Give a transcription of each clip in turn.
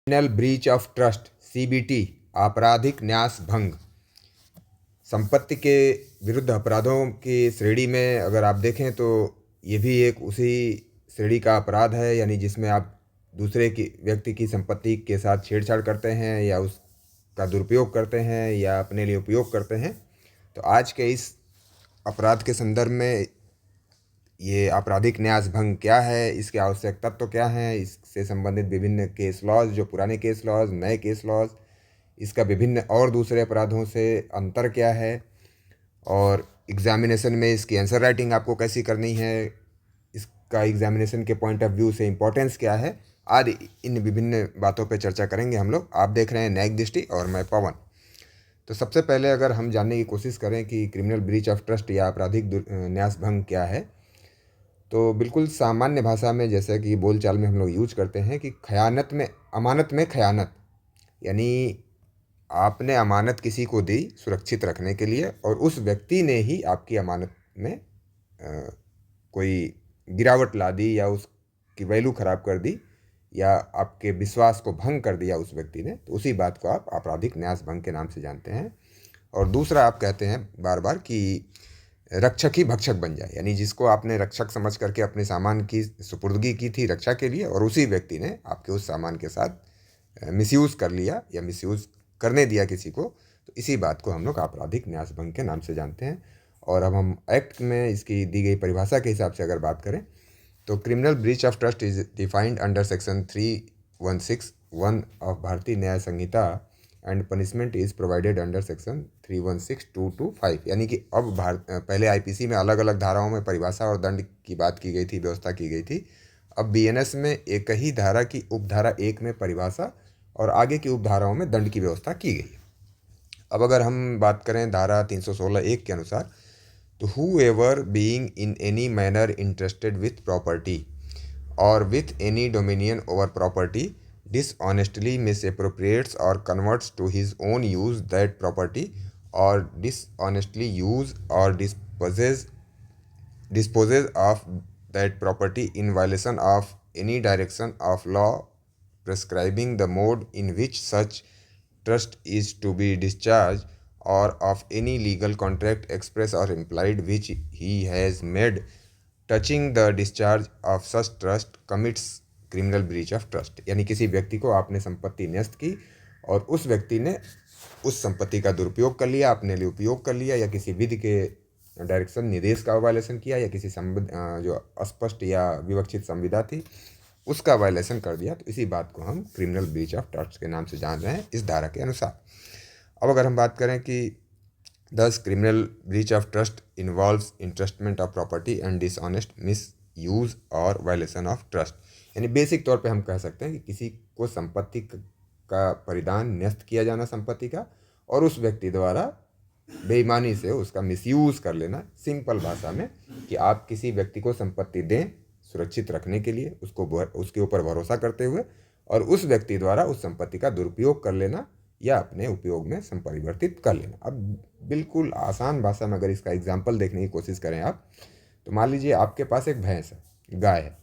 Criminal breach of trust CBT आपराधिक न्यास भंग संपत्ति के विरुद्ध अपराधों की श्रेणी में अगर आप देखें तो ये भी एक उसी श्रेणी का अपराध है, यानी जिसमें आप दूसरे की व्यक्ति की संपत्ति के साथ छेड़छाड़ करते हैं या उसका दुरुपयोग करते हैं या अपने लिए उपयोग करते हैं। तो आज के इस अपराध के संदर्भ में ये आपराधिक न्यास भंग क्या है, इसके आवश्यक तत्व क्या हैं, इससे संबंधित विभिन्न केस लॉज, जो पुराने केस लॉज, नए केस लॉज, इसका विभिन्न और दूसरे अपराधों से अंतर क्या है, और एग्जामिनेशन में इसकी आंसर राइटिंग आपको कैसी करनी है, इसका एग्जामिनेशन के पॉइंट ऑफ व्यू से इम्पोर्टेंस क्या है, आदि इन विभिन्न बातों पर चर्चा करेंगे हम लोग। आप देख रहे हैं न्यायिक दृष्टि और मैं पवन। तो सबसे पहले अगर हम जानने की कोशिश करें कि क्रिमिनल ब्रीच ऑफ ट्रस्ट या आपराधिक न्यास भंग क्या है, तो बिल्कुल सामान्य भाषा में जैसे कि बोलचाल में हम लोग यूज करते हैं कि अमानत में खयानत, यानी आपने अमानत किसी को दी सुरक्षित रखने के लिए और उस व्यक्ति ने ही आपकी अमानत में कोई गिरावट ला दी या उसकी वैल्यू ख़राब कर दी या आपके विश्वास को भंग कर दिया उस व्यक्ति ने, तो उसी बात को आप आपराधिक न्यास भंग के नाम से जानते हैं। और दूसरा आप कहते हैं बार बार कि रक्षक ही भक्षक बन जाए, यानी जिसको आपने रक्षक समझ करके अपने सामान की सुपुर्दगी की थी रक्षा के लिए और उसी व्यक्ति ने आपके उस सामान के साथ मिसयूज़ कर लिया या मिसयूज़ करने दिया किसी को, तो इसी बात को हम लोग आपराधिक न्यास भंग के नाम से जानते हैं। और अब हम एक्ट में इसकी दी गई परिभाषा के हिसाब से अगर बात करें तो criminal breach of trust is defined under section 316(1) of Bharatiya Nyaya Sanhita and punishment is provided under section 316(2) to 5। यानी कि अब पहले आईपीसी में अलग अलग धाराओं में परिभाषा और दंड की बात की गई थी, व्यवस्था की गई थी। अब बीएनएस में एक ही धारा की उपधारा 1 में परिभाषा और आगे की उपधाराओं में दंड की व्यवस्था की गई है। अब अगर हम बात करें धारा 316(1) के अनुसार, तो whoever being in any manner interested with property or with any dominion over property dishonestly misappropriates or converts to his own use that property or dishonestly use or disposes of that property in violation of any direction of law prescribing the mode in which such trust is to be discharged or of any legal contract express or implied which he has made touching the discharge of such trust commits criminal breach of trust. यानी किसी व्यक्ति को आपने संपत्ति न्यस्त की और उस व्यक्ति ने उस संपत्ति का दुरुपयोग कर लिया, अपने लिए उपयोग कर लिया या किसी विधि के डायरेक्शन निर्देश का वायलेशन किया या किसी जो अस्पष्ट या विवक्षित संविदा थी उसका वायलेशन कर दिया, तो इसी बात को हम क्रिमिनल ब्रीच ऑफ ट्रस्ट के नाम से जान रहे हैं इस धारा के अनुसार। अब अगर हम बात करें कि thus criminal breach of trust involves entrustment of property and dishonest misuse और वायलेशन ऑफ ट्रस्ट, यानी बेसिक तौर पे हम कह सकते हैं कि किसी को संपत्ति का परिधान न्यस्त किया जाना संपत्ति का और उस व्यक्ति द्वारा बेईमानी से उसका मिसयूज़ कर लेना। सिंपल भाषा में कि आप किसी व्यक्ति को संपत्ति दें सुरक्षित रखने के लिए, उसके ऊपर भरोसा करते हुए, और उस व्यक्ति द्वारा उस संपत्ति का दुरुपयोग कर लेना या अपने उपयोग में संपरिवर्तित कर लेना। अब बिल्कुल आसान भाषा में अगर इसका एग्जाम्पल देखने की कोशिश करें आप, तो मान लीजिए आपके पास एक भैंस है, गाय है,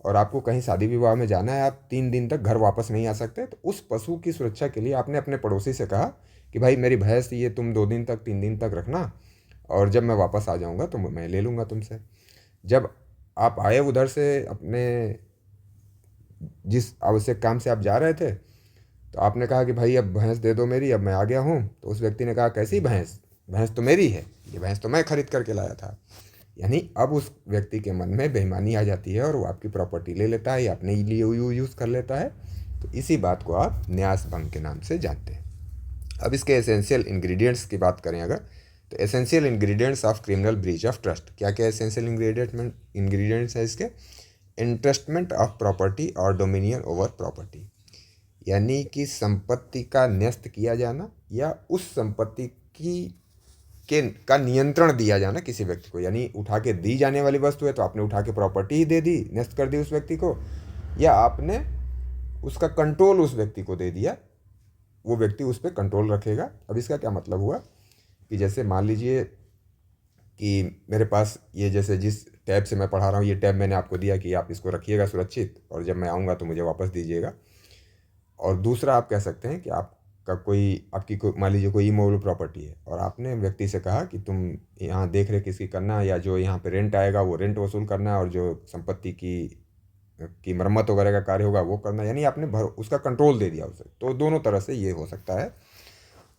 और आपको कहीं शादी विवाह में जाना है, आप 3 दिन तक घर वापस नहीं आ सकते, तो उस पशु की सुरक्षा के लिए आपने अपने पड़ोसी से कहा कि भाई मेरी भैंस ये तुम 2 दिन तक 3 दिन तक रखना और जब मैं वापस आ जाऊंगा तो मैं ले लूँगा तुमसे। जब आप आए उधर से अपने जिस आवश्यक काम से आप जा रहे थे, तो आपने कहा कि भाई अब भैंस दे दो मेरी, अब मैं आ गया हूँ। तो उस व्यक्ति ने कहा कैसी भैंस, भैंस तो मेरी है, ये भैंस तो मैं खरीद करके लाया था। यानी अब उस व्यक्ति के मन में बेईमानी आ जाती है और वो आपकी प्रॉपर्टी ले लेता है या अपने लिए यूज़ कर लेता है। तो इसी बात को आप न्यास भंग के नाम से जानते हैं। अब इसके एसेंशियल इंग्रेडिएंट्स की बात करें अगर, तो essential ingredients of criminal breach of trust क्या क्या एसेंशियल इंग्रेडिएंट्स है इसके? इंट्रस्टमेंट ऑफ प्रॉपर्टी और डोमिनियन ओवर प्रॉपर्टी, यानी कि संपत्ति का न्यस्त किया जाना या उस संपत्ति का नियंत्रण दिया जाना किसी व्यक्ति को। यानी उठा के दी जाने वाली वस्तु है तो आपने उठा के प्रॉपर्टी ही दे दी, न्यस्त कर दी उस व्यक्ति को, या आपने उसका कंट्रोल उस व्यक्ति को दे दिया, वो व्यक्ति उस पर कंट्रोल रखेगा। अब इसका क्या मतलब हुआ कि जैसे मान लीजिए कि मेरे पास ये जैसे जिस टैब से मैं पढ़ा रहा हूँ, ये टैब मैंने आपको दिया कि आप इसको रखिएगा सुरक्षित और जब मैं आऊँगा तो मुझे वापस दीजिएगा। और दूसरा आप कह सकते हैं कि आपकी कोई मान लीजिए कोई इमूवेबल प्रॉपर्टी है और आपने व्यक्ति से कहा कि तुम यहाँ देख रेख किसकी करना है, या जो यहाँ पे रेंट आएगा वो रेंट वसूल करना है, और जो संपत्ति की मरम्मत वगैरह का कार्य होगा वो करना है। यानी आपने उसका कंट्रोल दे दिया उसे। तो दोनों तरह से ये हो सकता है।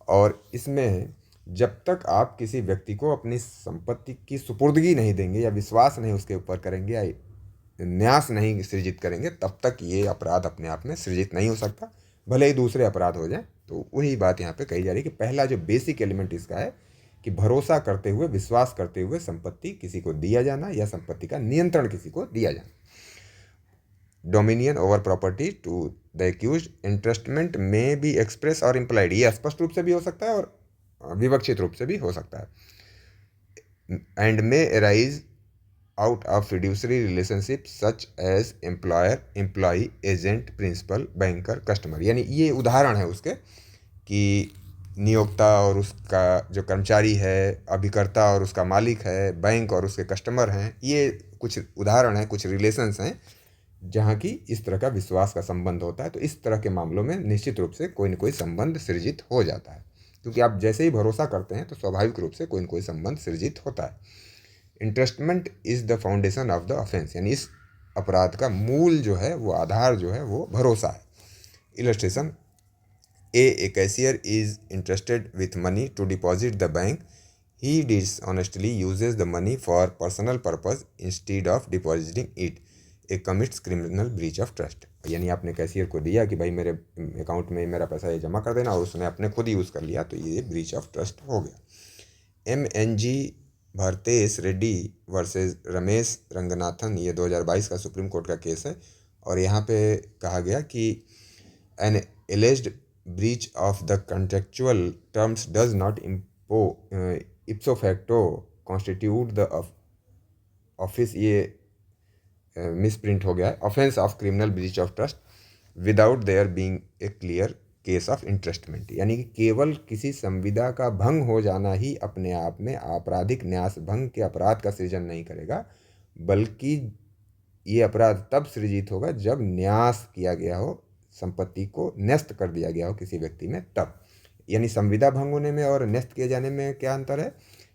और इसमें जब तक आप किसी व्यक्ति को अपनी संपत्ति की सुपुर्दगी नहीं देंगे या विश्वास नहीं उसके ऊपर करेंगे या न्यास नहीं सृजित करेंगे, तब तक ये अपराध अपने आप में सृजित नहीं हो सकता, भले ही दूसरे अपराध हो जाए। तो वही बात यहाँ पे कही जा रही है कि पहला जो बेसिक एलिमेंट इसका है कि भरोसा करते हुए, विश्वास करते हुए संपत्ति किसी को दिया जाना या संपत्ति का नियंत्रण किसी को दिया जाना। Dominion over property to the accused, entrustment में बी एक्सप्रेस और इम्प्लाइड, ये स्पष्ट रूप से भी हो सकता है और विवक्षित रूप से भी हो सकता है। And may arise out of fiduciary relationship such as employer employee agent principal banker customer. यानी ये उदाहरण है उसके कि नियोक्ता और उसका जो कर्मचारी है, अभिकर्ता और उसका मालिक है, बैंक और उसके कस्टमर हैं। ये कुछ उदाहरण हैं, कुछ रिलेशंस हैं जहाँ की इस तरह का विश्वास का संबंध होता है। तो इस तरह के मामलों में निश्चित रूप से कोई न कोई संबंध सृजित हो जाता है, क्योंकि आप जैसे ही भरोसा करते हैं तो स्वाभाविक रूप से कोई न कोई संबंध सृजित होता है। Entrustment is the foundation of the offence, यानी इस अपराध का मूल जो है, वो आधार जो है, वो भरोसा है। Illustration, a cashier is interested with money to deposit the bank, he dishonestly uses the money for personal purpose instead of depositing it, A commits criminal breach of trust. यानी आपने कैशियर को दिया कि भाई मेरे अकाउंट में मेरा पैसा ये जमा कर देना, और उसने अपने खुद यूज़ कर लिया, तो ये ब्रीच ऑफ ट्रस्ट हो गया। MNG भरतेश रेड्डी वर्सेस रमेश रंगनाथन, ये 2022 का सुप्रीम कोर्ट का केस है। और यहाँ पे कहा गया कि an alleged breach of the contractual terms does not ipso facto constitute the office, ये मिसप्रिंट हो गया है, offence of criminal breach of trust without there being a clear case of entrustment. यानी कि केवल किसी संविदा का भंग हो जाना ही अपने आप में आपराधिक न्यास भंग के अपराध का सृजन नहीं करेगा, बल्कि ये अपराध तब सृजित होगा जब न्यास किया गया हो, संपत्ति को न्यस्त कर दिया गया हो किसी व्यक्ति में, तब। यानी संविदा भंग होने में और न्यस्त किए जाने में क्या अंतर है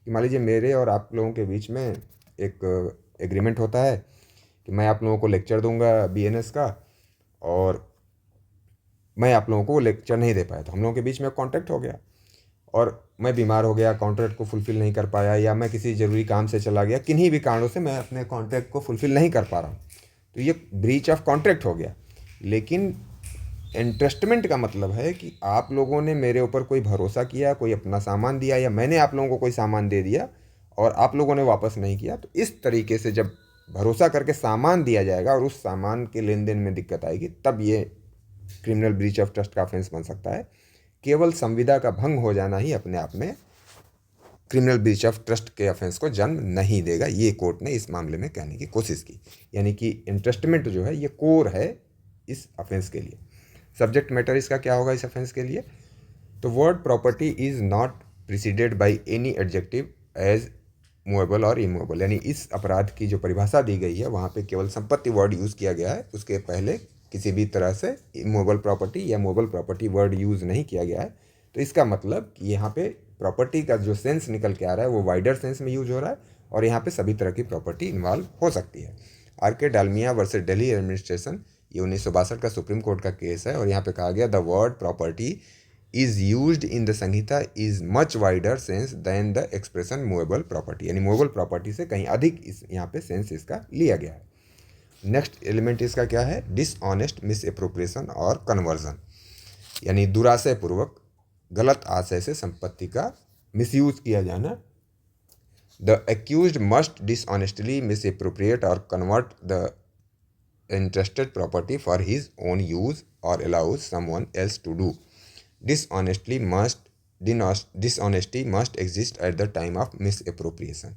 कि मान लीजिए मेरे और आप लोगों के बीच में एक एग्रीमेंट होता है कि मैं आप लोगों को लेक्चर दूंगा BNS का, और मैं आप लोगों को लेक्चर नहीं दे पाया, तो हम लोगों के बीच में कॉन्ट्रैक्ट हो गया, और मैं बीमार हो गया, कॉन्ट्रैक्ट को फुलफ़िल नहीं कर पाया, या मैं किसी ज़रूरी काम से चला गया, किन्हीं भी कारणों से मैं अपने कॉन्ट्रैक्ट को फुलफ़िल नहीं कर पा रहा हूँ, तो ये ब्रीच ऑफ कॉन्ट्रैक्ट हो गया। लेकिन इंट्रस्टमेंट का मतलब है कि आप लोगों ने मेरे ऊपर कोई भरोसा किया, कोई अपना सामान दिया, या मैंने आप लोगों को कोई सामान दे दिया और आप लोगों ने वापस नहीं किया। तो इस तरीके से जब भरोसा करके सामान दिया जाएगा और उस सामान के लेन देन में दिक्कत आएगी, तब ये क्रिमिनल ब्रीच ऑफ ट्रस्ट का ऑफेंस बन सकता है। केवल संविदा का भंग हो जाना ही अपने आप में क्रिमिनल ब्रीच ऑफ ट्रस्ट के ऑफेंस को जन्म नहीं देगा, ये कोर्ट ने इस मामले में कहने की कोशिश की। यानी कि इंट्रस्टमेंट जो है ये कोर है इस ऑफेंस के लिए। सब्जेक्ट मैटर इसका क्या होगा इस ऑफेंस के लिए? तो word property is not preceded by any adjective as movable और इमूवेबल, यानी इस अपराध की जो परिभाषा दी गई है वहाँ पे केवल संपत्ति वर्ड यूज़ किया गया है, उसके पहले किसी भी तरह से इमूवेबल प्रॉपर्टी या मूवेबल प्रॉपर्टी वर्ड यूज़ नहीं किया गया है। तो इसका मतलब कि यहाँ पे प्रॉपर्टी का जो सेंस निकल के आ रहा है वो वाइडर सेंस में यूज हो रहा है, और यहाँ पे सभी तरह की प्रॉपर्टी इन्वॉल्व हो सकती है। RK Dalmia versus Delhi administration, ये 1962 का सुप्रीम कोर्ट का केस है, और यहाँ पे कहा गया the word property is used in the संहिता is much wider sense than the expression movable property, यानी मूवेबल प्रॉपर्टी से कहीं अधिक इस यहाँ पे सेंस इसका लिया गया है। नेक्स्ट एलिमेंट इसका क्या है? डिसऑनेस्ट मिस एप्रोप्रिएशन और कन्वर्जन, यानी दुराशय पूर्वक गलत आशय से संपत्ति का मिसयूज किया जाना। The accused must dishonestly misappropriate और convert the entrusted property for his own use or allows someone else to do. Dishonesty must exist at the time of misappropriation.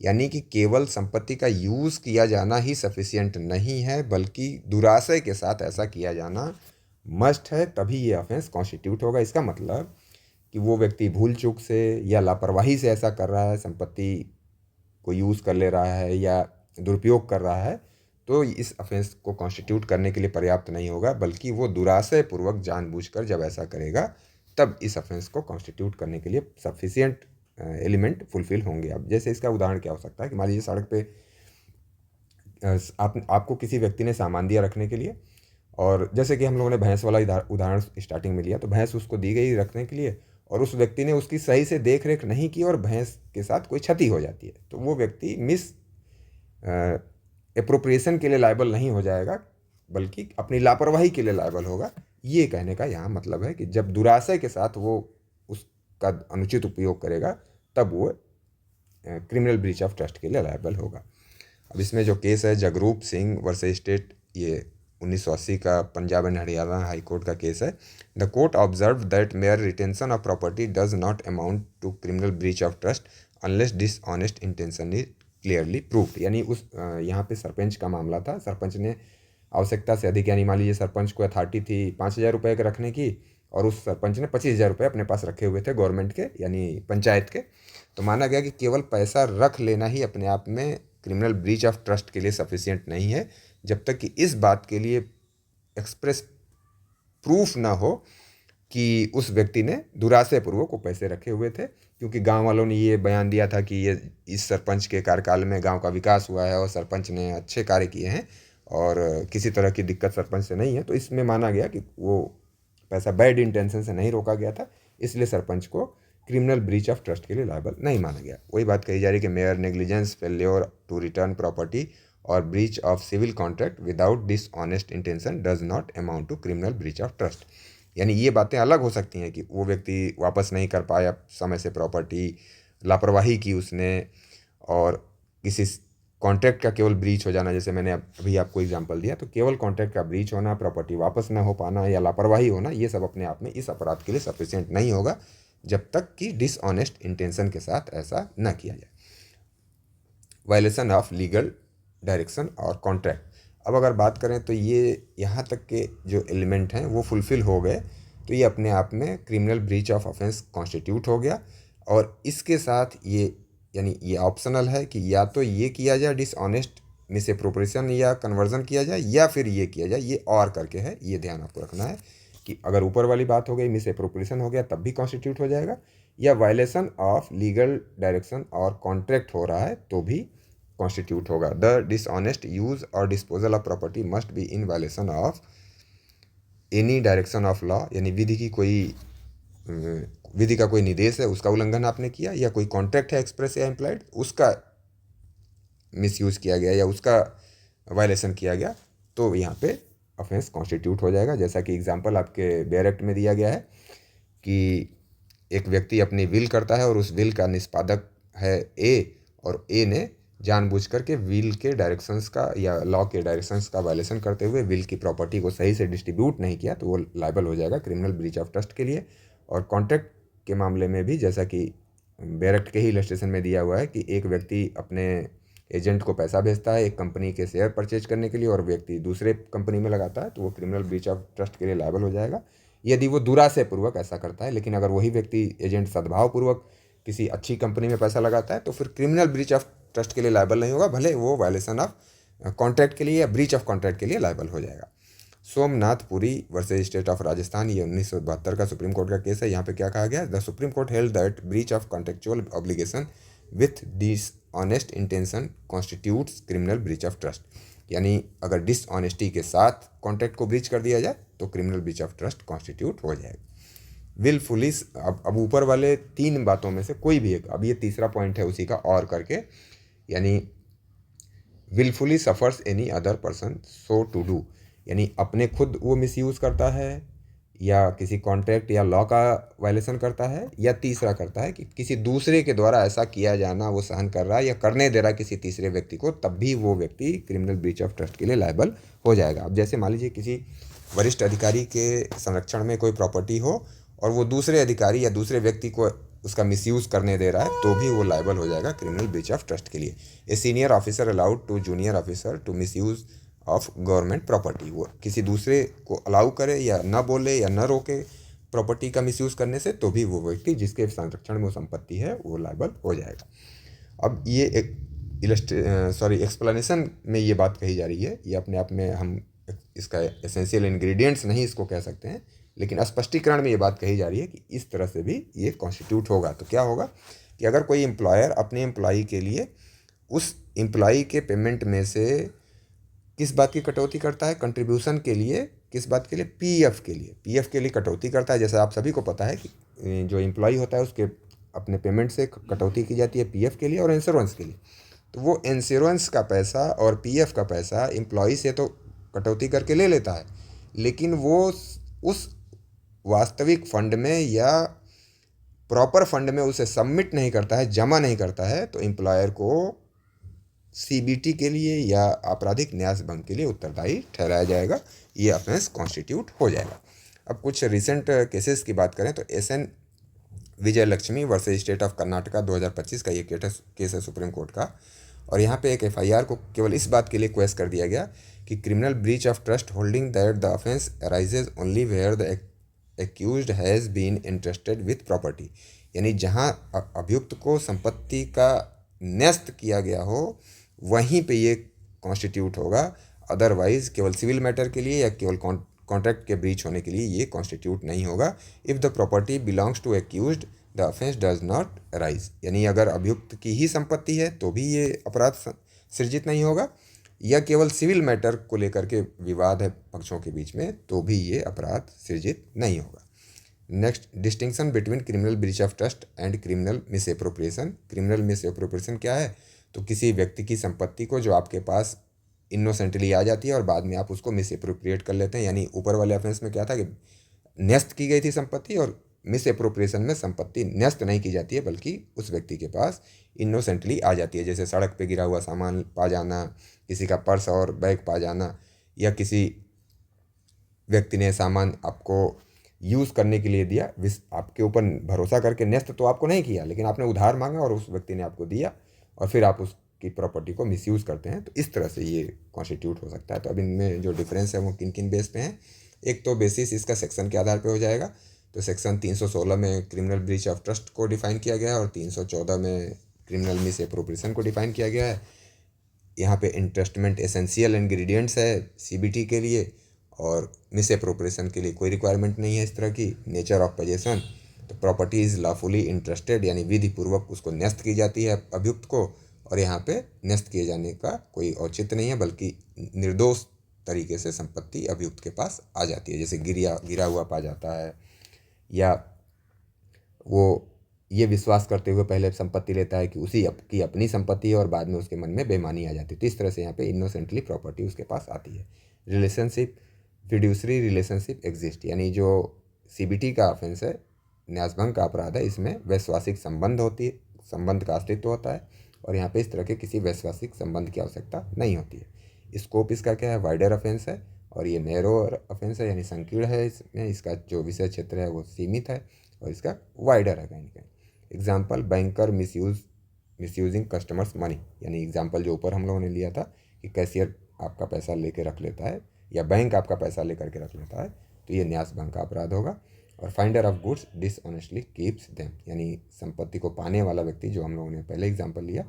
यानी कि केवल संपत्ति का यूज़ किया जाना ही सफिशिएंट नहीं है, बल्कि दुराशय के साथ ऐसा किया जाना मस्ट है, तभी ये ऑफेंस कॉन्स्टिट्यूट होगा। इसका मतलब कि वो व्यक्ति भूल चूक से या लापरवाही से ऐसा कर रहा है, संपत्ति को यूज़ कर ले रहा है या दुरुपयोग कर रहा है, तो इस ऑफेंस को कॉन्स्टिट्यूट करने के लिए पर्याप्त नहीं होगा, बल्कि वो दुराशय पूर्वक जानबूझकर जब ऐसा करेगा तब इस ऑफेंस को कॉन्स्टिट्यूट करने के लिए सफिशिएंट एलिमेंट फुलफिल होंगे। अब जैसे इसका उदाहरण क्या हो सकता है कि मान लीजिए सड़क पे आपको किसी व्यक्ति ने सामान दिया रखने के लिए, और जैसे कि हम लोगों ने भैंस वाला उदाहरण स्टार्टिंग में लिया, तो भैंस उसको दी गई रखने के लिए और उस व्यक्ति ने उसकी सही से देख रेख नहीं की और भैंस के साथ कोई क्षति हो जाती है, तो वो व्यक्ति मिस एप्रोप्रिएशन के लिए लायबल नहीं हो जाएगा, बल्कि अपनी लापरवाही के लिए लायबल होगा। ये कहने का यहाँ मतलब है कि जब दुराशय के साथ वो उसका अनुचित उपयोग करेगा तब वो क्रिमिनल ब्रीच ऑफ ट्रस्ट के लिए लायबल होगा। अब इसमें जो केस है जगरूप सिंह वर्सेस स्टेट, ये 1980 का Punjab and Haryana high court का केस है। The court observe that mere retention of property does not amount to criminal breach of trust unless dishonest intention is clearly proved. यानी उस यहाँ पे सरपंच का मामला था। सरपंच ने आवश्यकता से अधिक, यानी मान लीजिए सरपंच को अथॉरिटी थी 5,000 रुपये के रखने की, और उस सरपंच ने 25,000 रुपये अपने पास रखे हुए थे गवर्नमेंट के, यानी पंचायत के। तो माना गया कि केवल पैसा रख लेना ही अपने आप में क्रिमिनल ब्रीच ऑफ ट्रस्ट के लिए सफिशिएंट नहीं है, जब तक कि इस बात के लिए एक्सप्रेस प्रूफ ना हो कि उस व्यक्ति ने दुराशयपूर्वक वो पैसे रखे हुए थे। क्योंकि गांव वालों ने ये बयान दिया था कि ये इस सरपंच के कार्यकाल में गांव का विकास हुआ है और सरपंच ने अच्छे कार्य किए हैं और किसी तरह की दिक्कत सरपंच से नहीं है, तो इसमें माना गया कि वो पैसा बैड इंटेंशन से नहीं रोका गया था, इसलिए सरपंच को क्रिमिनल ब्रीच ऑफ ट्रस्ट के लिए लायबल नहीं माना गया। वही बात कही जा रही है कि mere negligence, failure to return property और breach of civil contract without dishonest intention does not amount to criminal breach of trust. यानी ये बातें अलग हो सकती हैं कि वो व्यक्ति वापस नहीं कर पाया समय से प्रॉपर्टी, लापरवाही की उसने, और किसी कॉन्ट्रैक्ट का केवल ब्रीच हो जाना, जैसे मैंने अभी आपको एग्जांपल दिया, तो केवल कॉन्ट्रैक्ट का ब्रीच होना, प्रॉपर्टी वापस ना हो पाना या लापरवाही होना, ये सब अपने आप में इस अपराध के लिए सफिशिएंट नहीं होगा जब तक कि डिसऑनेस्ट इंटेंशन के साथ ऐसा न किया जाए। वायलेशन ऑफ लीगल डायरेक्शन और कॉन्ट्रैक्ट। अब अगर बात करें तो ये यहाँ तक के जो एलिमेंट हैं वो फुलफ़िल हो गए तो ये अपने आप में criminal breach of offence constitute हो गया। और इसके साथ ये, यानी ये ऑप्शनल है कि या तो ये किया जाए डिसऑनेस्ट मिसएप्रोप्रिएशन या कन्वर्जन किया जाए, या फिर ये किया जाए, ये और करके है, ये ध्यान आपको रखना है कि अगर ऊपर वाली बात हो गई मिसएप्रोप्रिएशन हो गया तब भी कॉन्स्टिट्यूट हो जाएगा, या वायलेशन ऑफ लीगल डायरेक्शन और कॉन्ट्रैक्ट हो रहा है तो भी कॉन्स्टिट्यूट होगा। द डिसऑनेस्ट यूज और disposal of property must be in violation of any direction of law, यानी विधि का कोई निर्देश है उसका उल्लंघन आपने किया, या कोई कॉन्ट्रैक्ट है एक्सप्रेस या इम्प्लाइड उसका मिसयूज़ किया गया या उसका वायलेशन किया गया, तो यहाँ पे ऑफेंस कॉन्स्टिट्यूट हो जाएगा। जैसा कि एग्जांपल आपके बेयर एक्ट में दिया गया है कि एक व्यक्ति अपनी विल करता है और उस विल का निष्पादक है ए, और ए ने जानबूझकर के विल के डायरेक्शंस का या लॉ के डायरेक्शंस का वायलेशन करते हुए विल की प्रॉपर्टी को सही से डिस्ट्रीब्यूट नहीं किया, तो वो लायबल हो जाएगा क्रिमिनल ब्रीच ऑफ ट्रस्ट के लिए। और कॉन्ट्रैक्ट के मामले में भी जैसा कि बेयर एक्ट के ही इलस्ट्रेशन में दिया हुआ है कि एक व्यक्ति अपने एजेंट को पैसा भेजता है एक कंपनी के शेयर परचेज करने के लिए और व्यक्ति दूसरे कंपनी में लगाता है, तो वो क्रिमिनल ब्रीच ऑफ ट्रस्ट के लिए लायबल हो जाएगा यदि वो दुराशयपूर्वक ऐसा करता है। लेकिन अगर वही व्यक्ति एजेंट सद्भावपूर्वक किसी अच्छी कंपनी में पैसा लगाता है तो फिर क्रिमिनल ब्रीच ऑफ ट्रस्ट के लिए लायबल नहीं होगा, भले वो वायलेशन ऑफ कॉन्ट्रैक्ट के लिए या ब्रीच ऑफ कॉन्ट्रैक्ट के लिए लायबल हो जाएगा। Somnath Puri versus state of Rajasthan, ये 1972 का सुप्रीम कोर्ट का केस है। यहाँ पे क्या कहा गया, the supreme court held that breach of contractual obligation with dishonest intention constitutes criminal breach of trust. यानी अगर डिसऑनेस्टी के साथ कॉन्ट्रैक्ट को ब्रीच कर दिया जाए तो criminal breach of trust constitute हो जाएगा। विलफुली, अब ऊपर वाले तीन बातों में से कोई भी एक, अब ये तीसरा पॉइंट है उसी का और करके, यानी willfully suffers any other person so to do, यानी अपने खुद वो मिसयूज़ करता है या किसी कॉन्ट्रैक्ट या लॉ का वायलेशन करता है, या तीसरा करता है कि किसी दूसरे के द्वारा ऐसा किया जाना वो सहन कर रहा है या करने दे रहा है किसी तीसरे व्यक्ति को, तब भी वो व्यक्ति क्रिमिनल ब्रीच ऑफ ट्रस्ट के लिए लायबल हो जाएगा। अब जैसे मान लीजिए किसी वरिष्ठ अधिकारी के संरक्षण में कोई प्रॉपर्टी हो और वो दूसरे अधिकारी या दूसरे व्यक्ति को उसका मिसयूज़ करने दे रहा है, तो भी वो लायबल हो जाएगा क्रिमिनल ब्रीच ऑफ ट्रस्ट के लिए। A senior officer allowed to junior officer to misuse of government property, वो किसी दूसरे को अलाउ करे या न बोले या न रोके प्रॉपर्टी का मिसयूज़ करने से, तो भी वो व्यक्ति जिसके संरक्षण में वो संपत्ति है वो लायबल हो जाएगा। अब ये एक एक्सप्लेनेशन में ये बात कही जा रही है। ये अपने आप में हम इसका एसेंशियल इंग्रेडिएंट्स नहीं इसको कह सकते हैं, लेकिन स्पष्टीकरण में ये बात कही जा रही है कि इस तरह से भी ये कॉन्स्टिट्यूट होगा। तो क्या होगा कि अगर कोई एम्प्लॉयर अपने एम्प्लॉई के लिए उस एम्प्लॉई के पेमेंट में से किस बात की कटौती करता है, कंट्रीब्यूशन के लिए, किस बात के लिए, पीएफ के लिए कटौती करता है। जैसे आप सभी को पता है कि जो एम्प्लॉई होता है उसके अपने पेमेंट से कटौती की जाती है पीएफ के लिए और इंश्योरेंस के लिए। तो वो इंश्योरेंस का पैसा और पीएफ का पैसा एम्प्लॉई से तो कटौती करके ले लेता है, लेकिन वो उस वास्तविक फंड में या प्रॉपर फंड में उसे सबमिट नहीं करता है, जमा नहीं करता है, तो एम्प्लॉयर को सीबीटी के लिए या आपराधिक न्यास भंग के लिए उत्तरदायी ठहराया जाएगा। ये ऑफेंस कॉन्स्टिट्यूट हो जाएगा। अब कुछ रिसेंट केसेस की बात करें तो SN Vijay Lakshmi versus state of Karnataka 2025 का ये केस है सुप्रीम कोर्ट का। और यहाँ पे एक एफआईआर को केवल इस बात के लिए क्वेश्चन कर दिया गया कि criminal breach of trust holding that the offence arises only where the accused has been interested with property, यानी जहाँ अभियुक्त को संपत्ति का न्यस्त किया गया हो वहीं पे ये कॉन्स्टिट्यूट होगा। अदरवाइज केवल सिविल मैटर के लिए या केवल कॉन्ट्रैक्ट के ब्रीच होने के लिए ये कॉन्स्टिट्यूट नहीं होगा। If the property belongs to accused the offence does not arise, यानी अगर अभियुक्त की ही संपत्ति है तो भी ये अपराध सृजित नहीं होगा, या केवल सिविल मैटर को लेकर के विवाद है पक्षों के बीच में तो भी ये अपराध सृजित नहीं होगा। Next, distinction between criminal breach of trust and criminal miss appropriation. Criminal miss appropriation क्या है? तो किसी व्यक्ति की संपत्ति को जो आपके पास इनोसेंटली आ जाती है और बाद में आप उसको मिस एप्रोप्रिएट कर लेते हैं। यानी ऊपर वाले ऑफेंस में क्या था कि न्यस्त की गई थी संपत्ति, और मिस एप्रोप्रिएशन में संपत्ति न्यस्त नहीं की जाती है बल्कि उस व्यक्ति के पास इनोसेंटली आ जाती है। जैसे सड़क पे गिरा हुआ सामान पा जाना, किसी का पर्स और बैग पा जाना, या किसी व्यक्ति ने सामान आपको यूज़ करने के लिए दिया, आपके ऊपर भरोसा करके न्यस्त तो आपको नहीं किया, लेकिन आपने उधार मांगा और उस व्यक्ति ने आपको दिया और फिर आप उसकी प्रॉपर्टी को मिसयूज़ करते हैं, तो इस तरह से ये कॉन्स्टिट्यूट हो सकता है। तो अब इनमें जो डिफरेंस है वो किन किन बेस पे हैं। एक तो बेसिस इसका सेक्शन के आधार पे हो जाएगा। तो सेक्शन 316 में क्रिमिनल ब्रीच ऑफ ट्रस्ट को डिफाइन किया गया है और 314 में क्रिमिनल मिस एप्रोप्रिएशन को डिफाइन किया गया है। यहाँ पे इंटरेस्टमेंट एसेंशियल इंग्रेडिएंट्स है सीबीटी के लिए, और मिस एप्रोप्रिएशन के लिए कोई रिक्वायरमेंट नहीं है इस तरह की। नेचर ऑफ पोजेसन, तो प्रॉपर्टी इज़ लॉफुली इंटरेस्टेड, यानी विधि पूर्वक उसको न्यस्त की जाती है अभियुक्त को, और यहाँ पे न्यस्त किए जाने का कोई औचित्य नहीं है बल्कि निर्दोष तरीके से संपत्ति अभियुक्त के पास आ जाती है। जैसे गिरा हुआ पा जाता है, या वो ये विश्वास करते हुए पहले संपत्ति लेता है कि उसी की अपनी संपत्ति है और बाद में उसके मन में बेईमानी आ जाती है। तो इस तरह से यहाँ पे इनोसेंटली प्रॉपर्टी उसके पास आती है। रिलेशनशिप, फिड्यूसरी रिलेशनशिप एग्जिस्ट, यानी जो सीबीटी का ऑफेंस है, न्यासभंग का अपराध है, इसमें वैश्वासिक संबंध का अस्तित्व होता है, और यहाँ पे इस तरह के किसी वैश्वासिक संबंध की आवश्यकता नहीं होती है। स्कोप इसका क्या है? वाइडर ऑफेंस है, और ये नैरो ऑफेंस है, यानी संकीर्ण है। इसमें इसका जो विषय क्षेत्र है वो सीमित है और इसका वाइडर है कहीं कहीं। Example, banker misusing customers money, यानी एग्जाम्पल जो ऊपर हम लोगों ने लिया था कि कैशियर आपका पैसा लेके रख लेता है या बैंक आपका पैसा लेकर के रख लेता है, तो ये न्यास भंग का अपराध होगा। और finder of goods dishonestly keeps them, यानी संपत्ति को पाने वाला व्यक्ति, जो हम लोगों ने पहले एग्जाम्पल लिया,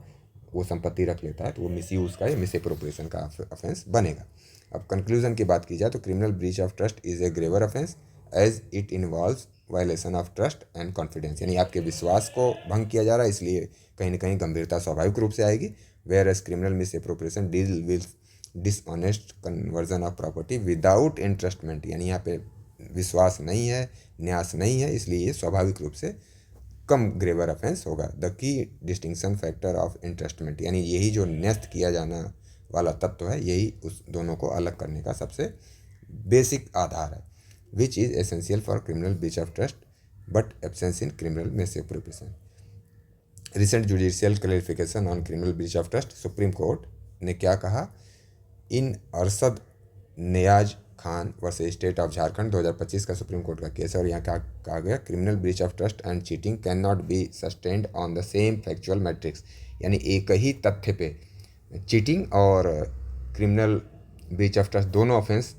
वो संपत्ति रख लेता है तो वो मिसयूज़ का या मिस एप्रोप्रिएशन का ऑफेंस बनेगा। अब कंक्लूजन की बात की जाए तो criminal breach of trust is a graver offence as it involves violation of trust and confidence, यानी आपके विश्वास को भंग किया जा रहा है, इसलिए कहीं ना कहीं गंभीरता स्वाभाविक रूप से आएगी। Whereas criminal misappropriation deal with dishonest conversion of property without entrustment, यानी यहाँ पे विश्वास नहीं है, न्यास नहीं है, इसलिए ये स्वाभाविक रूप से कम ग्रेवर ऑफेंस होगा। The key distinction factor of entrustment, यानी यही जो न्यस्त किया जाना वाला तत्व है, यही उस दोनों को अलग करने का सबसे बेसिक आधार है। Which is essential for criminal breach of trust but absence in criminal misappropriation. Recent judicial clarification on criminal breach of trust, supreme court ने क्या कहा? In Arshad Niyaz Khan versus state of Jharkhand 2025 का सुप्रीम कोर्ट का case है, और यहाँ क्या कहा गया? Criminal breach of trust and cheating can not be sustained on the same factual matrix, यानी एक ही तथ्य पे चीटिंग और क्रिमिनल ब्रीच ऑफ ट्रस्ट दोनों ऑफेंस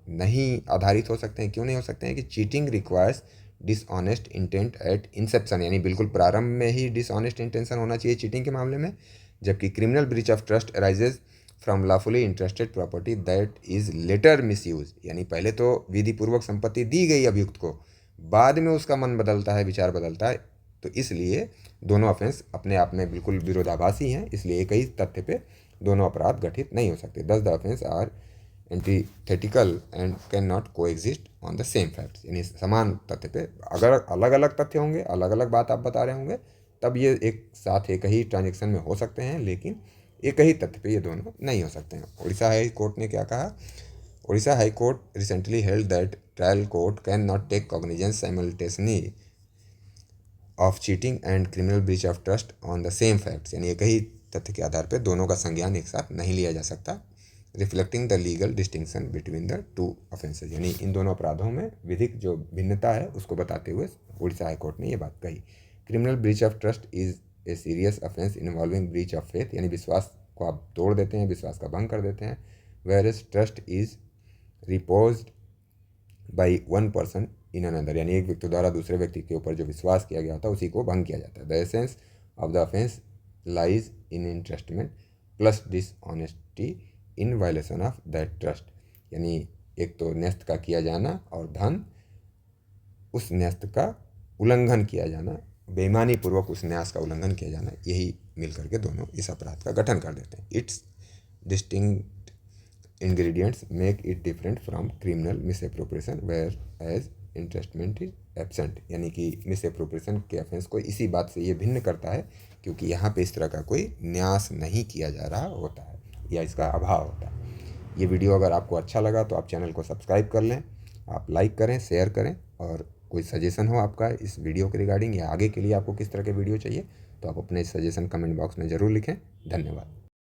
नहीं आधारित हो सकते हैं। क्यों नहीं हो सकते हैं? कि cheating requires dishonest intent at inception, यानी बिल्कुल प्रारंभ में ही डिसऑनेस्ट इंटेंशन होना चाहिए चीटिंग के मामले में, जबकि criminal breach of trust arises from lawfully interested property that is later misuse, यानी पहले तो विधिपूर्वक संपत्ति दी गई अभियुक्त को, बाद में उसका मन बदलता है, विचार बदलता है, तो इसलिए दोनों ऑफेंस अपने आप में बिल्कुल विरोधाभासी हैं, इसलिए एक ही तथ्य पे दोनों अपराध गठित नहीं हो सकते। Thus the offences are antithetical and can not coexist on the same facts, यानी समान तथ्य पे अगर अलग अलग तथ्य होंगे, अलग अलग बात आप बता रहे होंगे, तब ये एक साथ एक ही ट्रांजेक्शन में हो सकते हैं, लेकिन एक ही तथ्य पे ये दोनों नहीं हो सकते हैं। उड़ीसा हाई कोर्ट ने क्या कहा? Orissa high court recently held that trial court can not take cognizance simultaneously of cheating and criminal breach of trust on the same facts, यानी एक ही तथ्य के आधार पर दोनों का संज्ञान एक साथ नहीं लिया जा सकता। Reflecting the legal distinction between the two offences, यानी इन दोनों अपराधों में विधिक जो भिन्नता है उसको बताते हुए उड़ीसा हाई कोर्ट ने ये बात कही। Criminal breach of trust is a serious offence involving breach of faith, यानी विश्वास को आप तोड़ देते हैं, विश्वास का भंग कर देते हैं। Whereas trust is reposed by one person in another, यानी एक व्यक्ति द्वारा दूसरे व्यक्ति के ऊपर जो विश्वास किया गया होता है उसी को भंग किया जाता है। The essence of the offence lies in entrustment plus dishonesty in violation of that trust, यानी एक तो न्यस्त का किया जाना और धन उस न्यस्त का उल्लंघन किया जाना, बेईमानी पूर्वक उस न्यास का उल्लंघन किया जाना, यही मिल करके दोनों इस अपराध का गठन कर देते हैं। Its distinct ingredients make it different from criminal misappropriation whereas entrustment is absent, यानी कि मिसएप्रोप्रिएशन के ऑफेंस को इसी बात से ये भिन्न करता है क्योंकि यहाँ पे इस तरह का कोई न्यास नहीं किया जा रहा होता है या इसका अभाव होता है। ये वीडियो अगर आपको अच्छा लगा तो आप चैनल को सब्सक्राइब कर लें, आप लाइक करें, शेयर करें, और कोई सजेशन हो आपका इस वीडियो के रिगार्डिंग या आगे के लिए आपको किस तरह के वीडियो चाहिए तो आप अपने सजेशन कमेंट बॉक्स में ज़रूर लिखें। धन्यवाद।